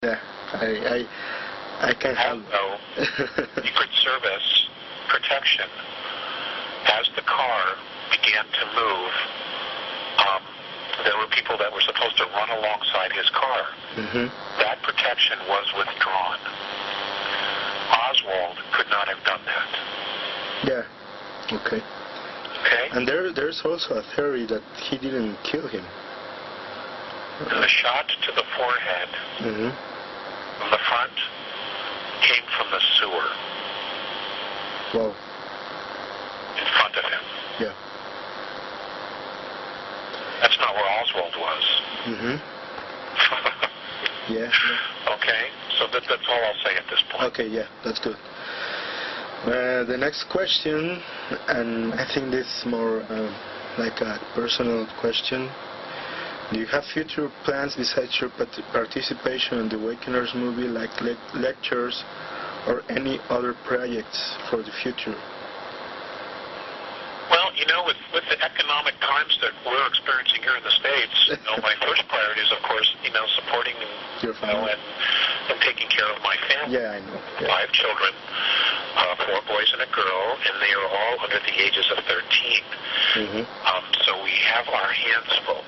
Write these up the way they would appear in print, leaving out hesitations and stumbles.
Yeah, I can help. Also, Secret Service protection, as the car began to move, there were people that were supposed to run alongside his car. Mm-hmm. That protection was withdrawn. Oswald could not have done that. Yeah. Okay. Okay? And there's also a theory that he didn't kill him. The shot to the forehead from the front came from the sewer. Wow. In front of him. Yeah. That's not where Oswald was. Yeah. Okay? So that's all I'll say at this point. Okay, yeah, that's good. The next question, and I think this is more like a personal question. Do you have future plans besides your participation in the Awakeners movie, like lectures or any other projects for the future? Well, with the economic times that we're experiencing here in the States, my first priority is, of course, supporting your family and taking care of my family. Yeah, I know. Yeah. 5 children, 4 boys and a girl, and they are all under the ages of 13. So we have our hands full.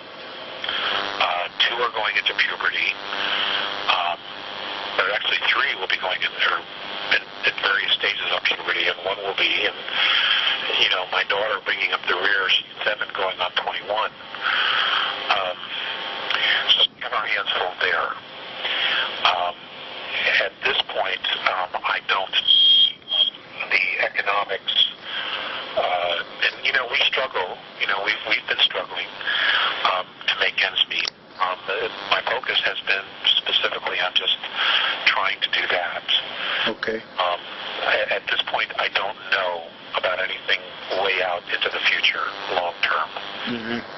2 are going into puberty. Or actually 3 will be going in various stages of puberty, and 1 will be, and my daughter bringing up the rear, she's 7 going on 21. So we have our hands full there. At this point, I don't the economics, and we struggle. We've been struggling to make ends meet. My focus has been specifically on just trying to do that. Okay. At this point, I don't know about anything way out into the future, long term.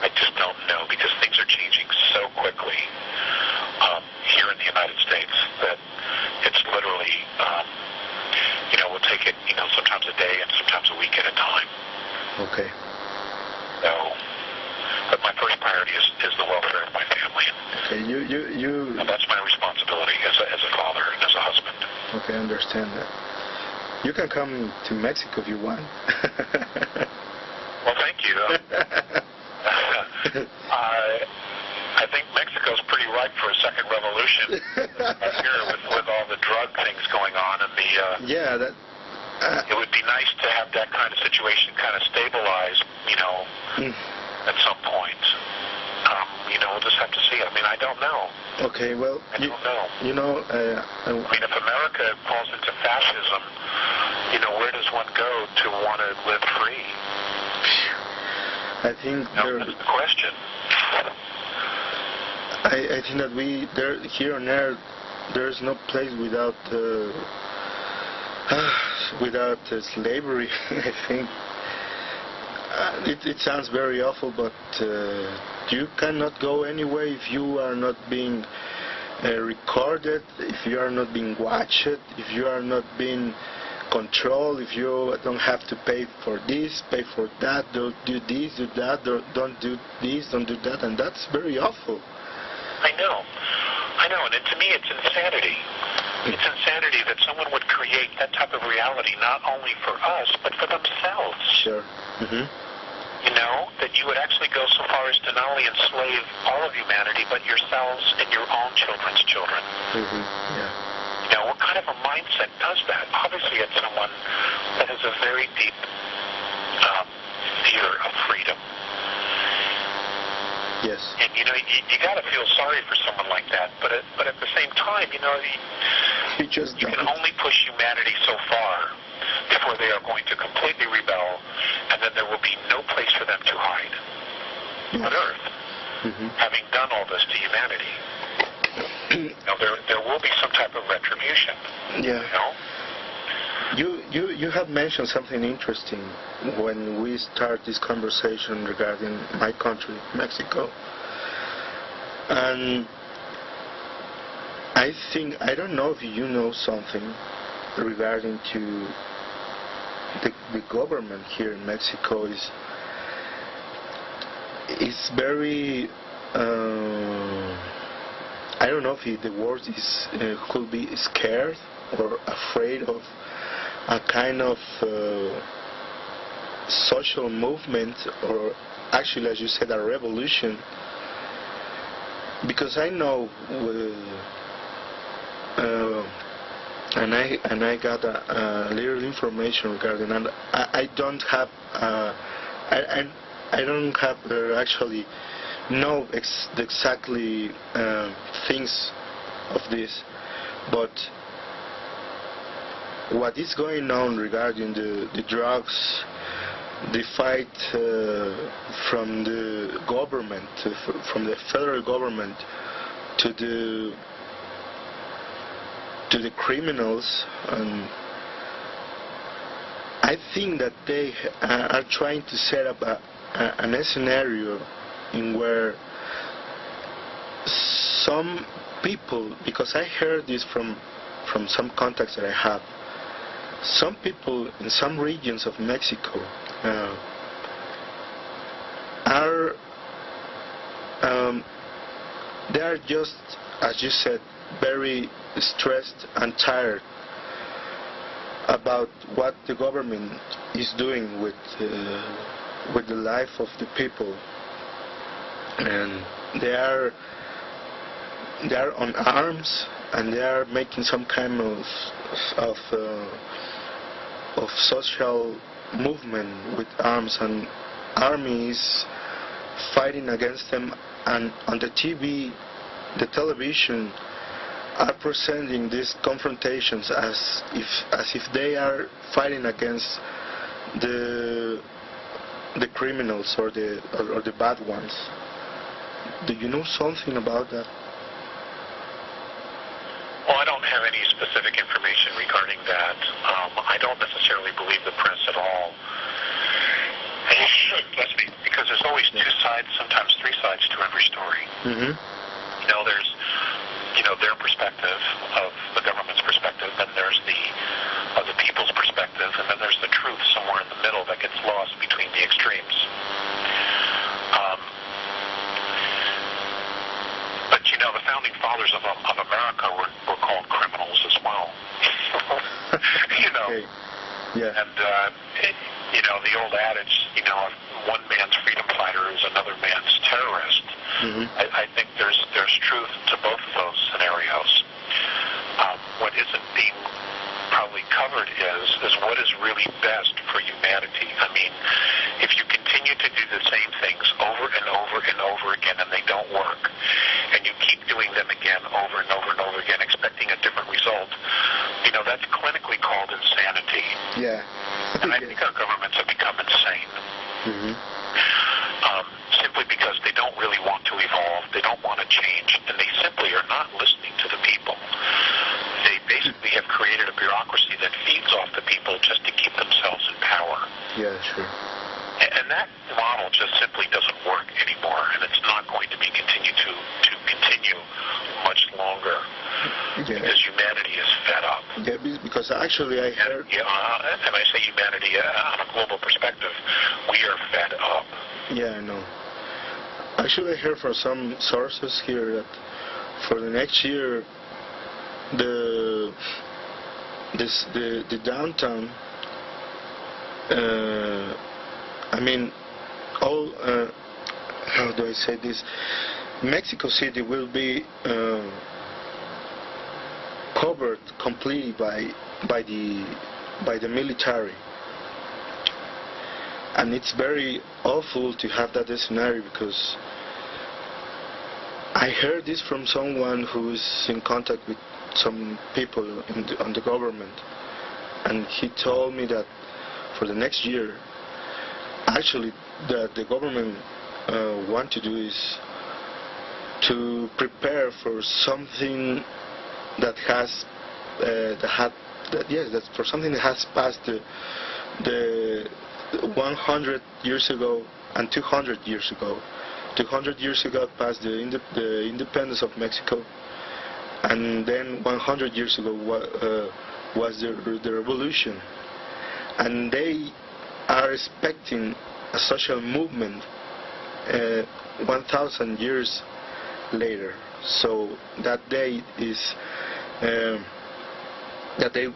I just don't know, because things are changing so quickly here in the United States that it's literally, we'll take it, sometimes a day and sometimes a week at a time. Okay. So, but my first priority is the welfare of my family. Okay, you. And that's my responsibility as a father and as a husband. Okay, I understand that. You can come to Mexico if you want. Well, thank you. I think Mexico's pretty ripe for a second revolution here with all the drug things going on, and the yeah, that. It would be nice to have that kind of situation kind of stabilize, at some point. We'll just have to see. I don't know. Okay, well, I don't know. If America falls into fascism, where does one go to want to live free? I think that's the question. I think that here on Earth, there's no place without slavery. I think it sounds very awful, but you cannot go anywhere if you are not being recorded, if you are not being watched, if you are not being controlled, if you don't have to pay for this, pay for that, don't do this, do that, don't do this, don't do that, and that's very awful. I know, and to me it's insanity. It's insanity that someone would create that type of reality not only for us, but for themselves. Sure. That you would actually go so far as to not only enslave all of humanity, but yourselves and your own children's children. Yeah. What kind of a mindset does that? Obviously, it's someone that has a very deep fear of freedom. Yes. And you got to feel sorry for someone like that, but at the same time, you can only push humanity so far before they are going to completely rebel, and then there will be no place for them to hide on Earth, having done all this to humanity. There will be some type of retribution. Yeah. You have mentioned something interesting when we start this conversation regarding my country, Mexico. And I don't know if you know something regarding to the government here in Mexico is very I don't know if the word is could be scared or afraid of a kind of social movement, or actually, as you said, a revolution. Because I know, and I got a little information regarding, and I don't have actually know exactly things of this, but what is going on regarding the drugs, the fight from the government, from the federal government to the criminals, and I think that they are trying to set up an scenario in where some people, because I heard this from some contacts that I have, some people in some regions of Mexico they are just, as you said, very stressed and tired about what the government is doing with the life of the people, and they are on arms, and they are making some kind of social movement with arms, and armies fighting against them, and on the TV, the television are presenting these confrontations as if they are fighting against the criminals or the bad ones. Do you know something about that? Well, I don't have any specific information regarding that. I don't necessarily believe the press at all. Bless me, because there's always two sides, sometimes three sides to every story. Mm-hmm. You know, there's their perspective of the government's perspective, and there's the people's perspective, and then there's the truth somewhere in the middle that gets lost between the extremes. But you know, the founding fathers of America were called criminals as well. You know. Okay. Yeah. And you know, the old adage, you know, one man's freedom fighter is another man's terrorist. Mm-hmm. I think there's truth to both of those scenarios. What isn't being probably covered is what is really best for humanity. I mean, if you continue to do the same things over and over and over again and they don't work, and you keep doing them again over and over and over again expecting a different result, you know, that's clinically called insanity. Yeah. And I think our governments have become insane. Mm-hmm. Simply because they don't really want to evolve, they don't want to change, and they simply are not listening to the people. They basically have created a bureaucracy that feeds off the people just to keep themselves in power. Yeah, sure. And that model just simply doesn't work anymore, and it's not going to be continue much longer. Yeah. Because humanity is fed up. Yeah, because actually I heard... And I say humanity on a global perspective, we are fed up. Yeah, I know. Actually, I heard from some sources here that for the next year, the downtown, I mean, all, how do I say this? Mexico City will be covered completely by the military. And it's very awful to have that scenario, because I heard this from someone who is in contact with some people on the government, and he told me that for the next year, actually, the government want to do is to prepare for something that has that's for something that has passed the 100 years ago and 200 years ago. 200 years ago passed the independence of Mexico, and then 100 years ago was the revolution, and they are expecting a social movement 1,000 years later. So that day is that day will